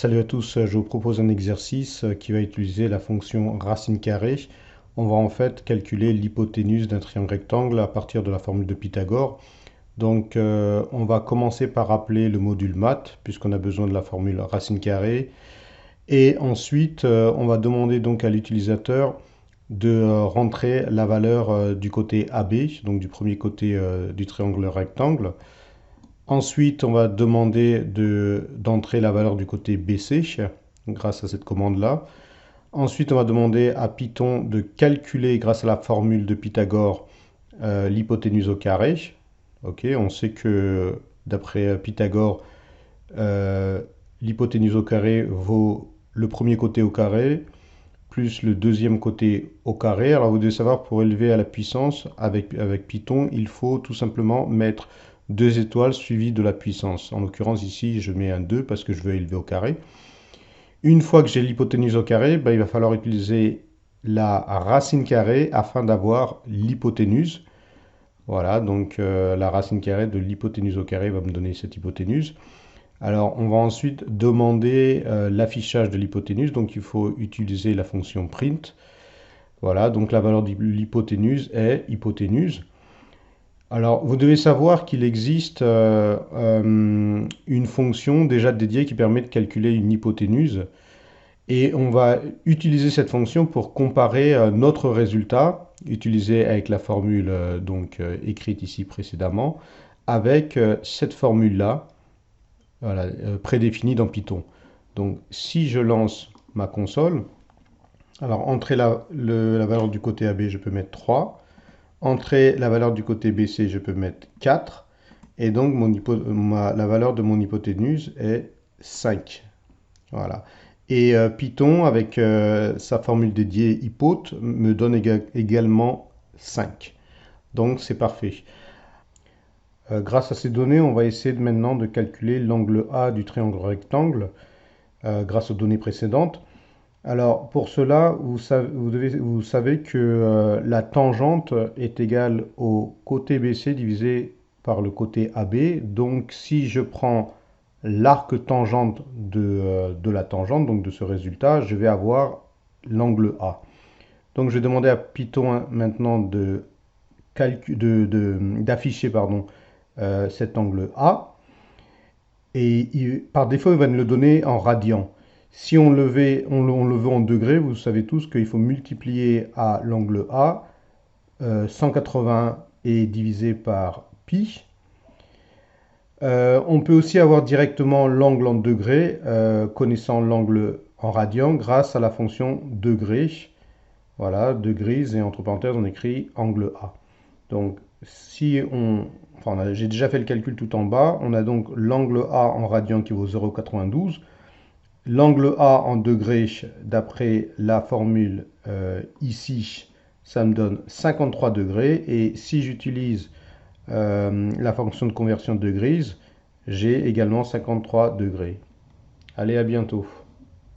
Salut à tous, je vous propose un exercice qui va utiliser la fonction racine carrée. On va en fait calculer l'hypoténuse d'un triangle rectangle à partir de la formule de Pythagore. Donc on va commencer par appeler le module maths puisqu'on a besoin de la formule racine carrée. Et ensuite on va demander donc à l'utilisateur de rentrer la valeur du côté AB, donc du premier côté du triangle rectangle. Ensuite, on va demander d'entrer la valeur du côté BC grâce à cette commande-là. Ensuite, on va demander à Python de calculer grâce à la formule de Pythagore l'hypoténuse au carré. Ok, on sait que d'après Pythagore, euh, l'hypoténuse au carré vaut le premier côté au carré plus le deuxième côté au carré. Alors vous devez savoir, pour élever à la puissance, avec Python, il faut tout simplement mettre deux étoiles suivies de la puissance. En l'occurrence ici, je mets un 2 parce que je veux élever au carré. Une fois que j'ai l'hypoténuse au carré, ben, il va falloir utiliser la racine carrée afin d'avoir l'hypoténuse. Voilà, donc la racine carrée de l'hypoténuse au carré va me donner cette hypoténuse. Alors, on va ensuite demander l'affichage de l'hypoténuse, donc il faut utiliser la fonction print. Voilà, donc la valeur de l'hypoténuse est hypoténuse. Alors, vous devez savoir qu'il existe une fonction déjà dédiée qui permet de calculer une hypoténuse. Et on va utiliser cette fonction pour comparer notre résultat, utilisé avec la formule écrite ici précédemment, avec cette formule-là, voilà, prédéfinie dans Python. Donc, si je lance ma console, alors entrer la valeur du côté AB, je peux mettre 3. Entrer la valeur du côté BC, je peux mettre 4. Et donc, la valeur de mon hypoténuse est 5. Voilà. Et Python, avec sa formule dédiée hypote, me donne également 5. Donc, c'est parfait. Grâce à ces données, on va essayer maintenant de calculer l'angle A du triangle rectangle grâce aux données précédentes. Alors, pour cela, vous savez que la tangente est égale au côté BC divisé par le côté AB. Donc, si je prends l'arc tangente de la tangente, donc de ce résultat, je vais avoir l'angle A. Donc, je vais demander à Python maintenant d'afficher cet angle A. Et par défaut, il va nous le donner en radians. Si on le veut en degrés, vous savez tous qu'il faut multiplier à l'angle A 180 et diviser par pi. On peut aussi avoir directement l'angle en degrés, connaissant l'angle en radians grâce à la fonction degré. Voilà, degrés, et entre parenthèses, on écrit angle A. Donc, j'ai déjà fait le calcul tout en bas. On a donc l'angle A en radian qui vaut 0,92. L'angle A en degrés, d'après la formule ici, ça me donne 53 degrés. Et si j'utilise la fonction de conversion de degrés, j'ai également 53 degrés. Allez, à bientôt.